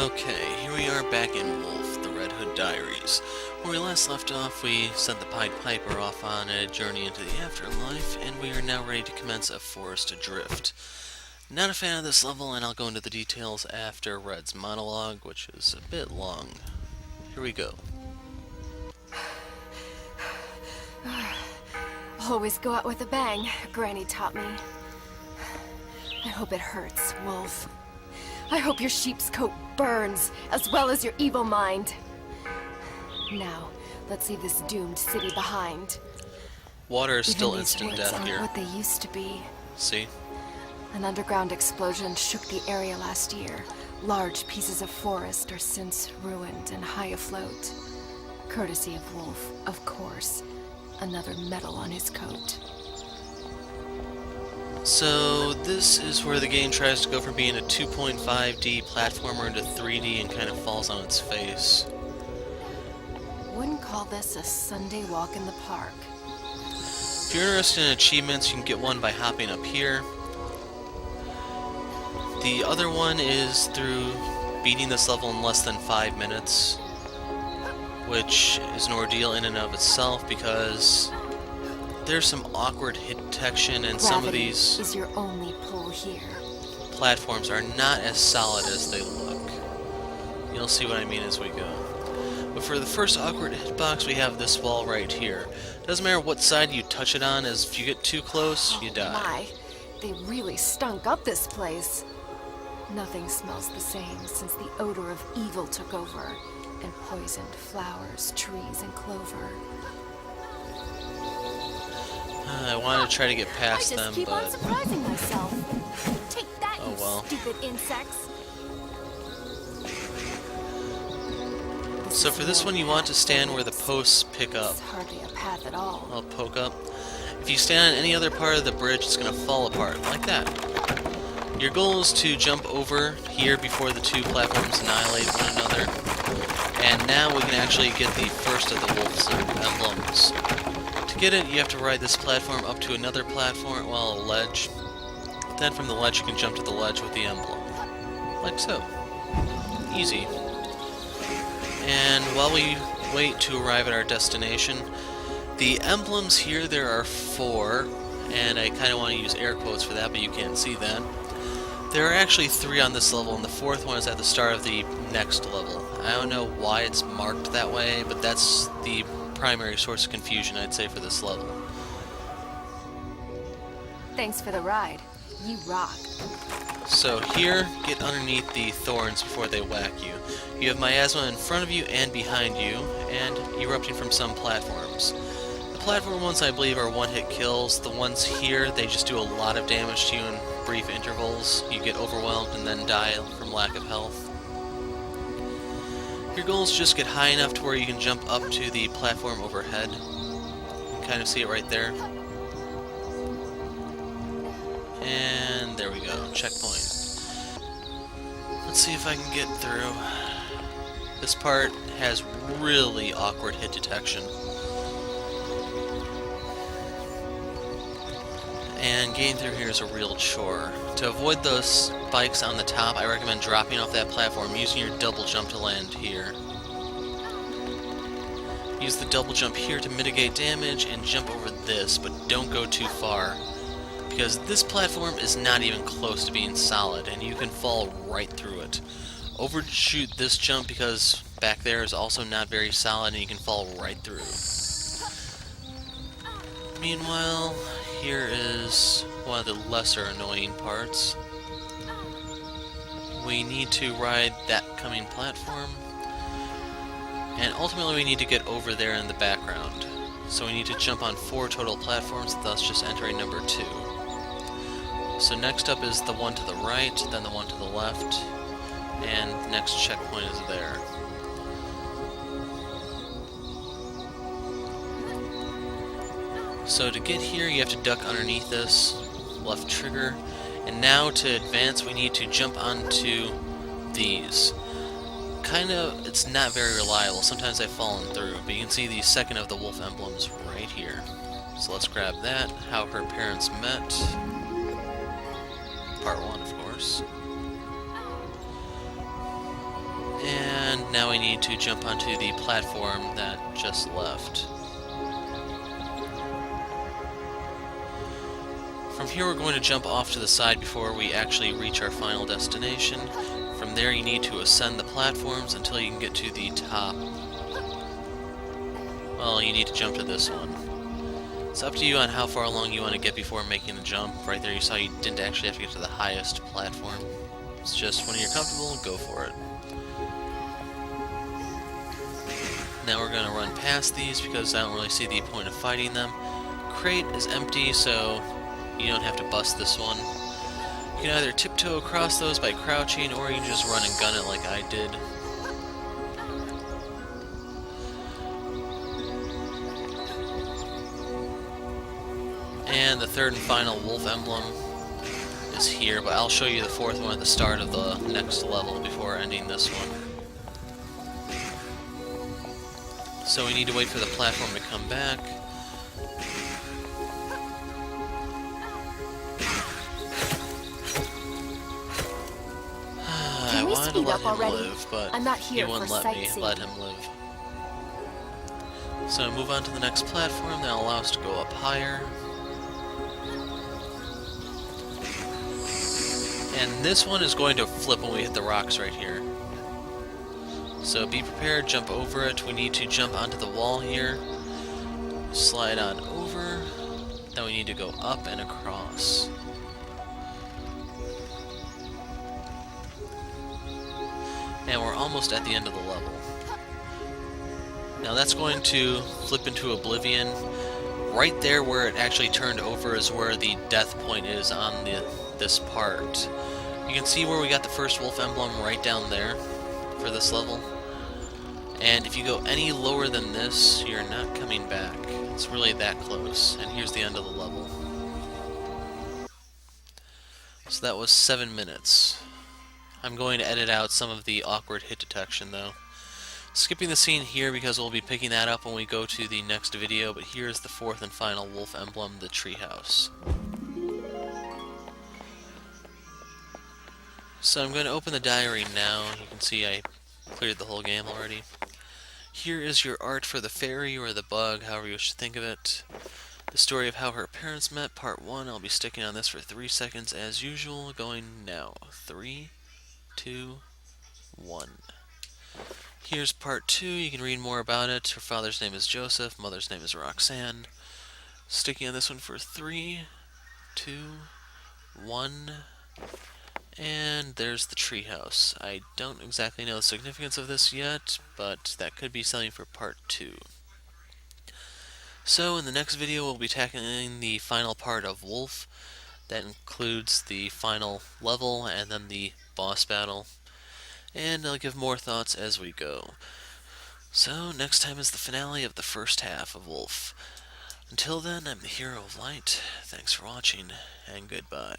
Okay, here we are back in Woolfe, the Red Hood Diaries. Where we last left off, we sent the Pied Piper off on a journey into the afterlife, and we are now ready to commence a forest adrift. Not a fan of this level, and I'll go into the details after Red's monologue, which is a bit long. Here we go. Always go out with a bang, Granny taught me. I hope it hurts, Wolf. I hope your sheep's coat burns, as well as your evil mind. Now, let's leave this doomed city behind. Water is still Even these instant woods death aren't here. what they used to be. See? An underground explosion shook the area last year. Large pieces of forest are since ruined and high afloat. Courtesy of Woolfe, of course. Another medal on his coat. So, this is where the game tries to go from being a 2.5D platformer into 3D and kind of falls on its face. Wouldn't call this a Sunday walk in the park. If you're interested in achievements, you can get one by hopping up here. The other one is through beating this level in less than 5 minutes, which is an ordeal in and of itself because there's some awkward hit detection, and some of these is your only pull here. platforms are not as solid as they look. You'll see what I mean as we go. But for the first awkward hitbox, we have this wall right here. Doesn't matter what side you touch it on, as if you get too close, you die. My, they really stunk up this place. Nothing smells the same since the odor of evil took over and poisoned flowers, trees, and clover. I wanted to try to get past I them, just keep on but surprising myself. Take that, oh well. stupid insects. So for this one, you want to stand where the posts pick up. It's hardly a path at all. I'll poke up. If you stand on any other part of the bridge, it's going to fall apart, like that. Your goal is to jump over here before the two platforms annihilate one another. And now we can actually get the first of the Wolfe's emblems. To get it, you have to ride this platform up to another platform, well, a ledge. Then from the ledge, you can jump to the ledge with the emblem. Like so. Easy. And while we wait to arrive at our destination, the emblems here, there are 4, and I kind of want to use air quotes for that, but you can't see that. There are actually 3 on this level, and the 4th one is at the start of the next level. I don't know why it's marked that way, but that's the primary source of confusion, I'd say, for this level. Thanks for the ride. You rock. So here, get underneath the thorns before they whack you. You have miasma in front of you and behind you, and erupting from some platforms. The platform ones, I believe, are one-hit kills. The ones here, they just do a lot of damage to you in brief intervals. You get overwhelmed and then die from lack of health. Your goal is just get high enough to where you can jump up to the platform overhead. You can kind of see it right there. And there we go, checkpoint. Let's see if I can get through. This part has really awkward hit detection. And getting through here is a real chore. To avoid those spikes on the top, I recommend dropping off that platform using your double jump to land here. Use the double jump here to mitigate damage and jump over this, but don't go too far, because this platform is not even close to being solid, and you can fall right through it. Overshoot this jump because back there is also not very solid, and you can fall right through. Meanwhile, here is one of the lesser annoying parts. We need to ride that coming platform, and ultimately we need to get over there in the background. So we need to jump on 4 total platforms, thus just entering number 2. So next up is the one to the right, then the one to the left, and the next checkpoint is there. So to get here, you have to duck underneath this, left trigger, and now to advance we need to jump onto these. It's not very reliable, sometimes I've fallen through, but you can see the second of the Wolfe emblems right here. So let's grab that, how her parents met. Part 1, of course. Now we need to jump onto the platform that just left. From here we're going to jump off to the side before we actually reach our final destination. From there you need to ascend the platforms until you can get to the top. Well, you need to jump to this one. It's up to you on how far along you want to get before making the jump. Right there you saw you didn't actually have to get to the highest platform. It's just when you're comfortable, go for it. Now we're going to run past these because I don't really see the point of fighting them. Crate is empty, so you don't have to bust this one. You can either tiptoe across those by crouching, or you can just run and gun it like I did. And the third and final Woolfe emblem is here, but I'll show you the fourth one at the start of the next level before ending this one. So we need to wait for the platform to come back. I wanted to let him live, but he wouldn't let me let him live. So move on to the next platform. That'll allow us to go up higher. And this one is going to flip when we hit the rocks right here. So be prepared, jump over it. We need to jump onto the wall here. Slide on over. Then we need to go up and across. And we're almost at the end of the level. Now that's going to flip into oblivion. Right there where it actually turned over is where the death point is on this part. You can see where we got the first Woolfe emblem right down there for this level. And if you go any lower than this, you're not coming back. It's really that close. And here's the end of the level. So that was 7 minutes. I'm going to edit out some of the awkward hit detection though. Skipping the scene here because we'll be picking that up when we go to the next video, but here's the fourth and final Woolfe emblem, the treehouse. So I'm going to open the diary now. You can see I cleared the whole game already. Here is your art for the fairy or the bug, however you wish to think of it. The story of how her parents met, part 1. I'll be sticking on this for 3 seconds as usual, going now. 3, 2, 1. Here's part 2. You can read more about it. Her father's name is Joseph, mother's name is Roxanne. Sticking on this one for 3, 2, 1. And there's the treehouse. I don't exactly know the significance of this yet, but that could be something for part 2. So in the next video we'll be tackling the final part of Woolfe. That includes the final level and then the boss battle. And I'll give more thoughts as we go. So next time is the finale of the first half of Woolfe. Until then, I'm the Hero of Light. Thanks for watching, and goodbye.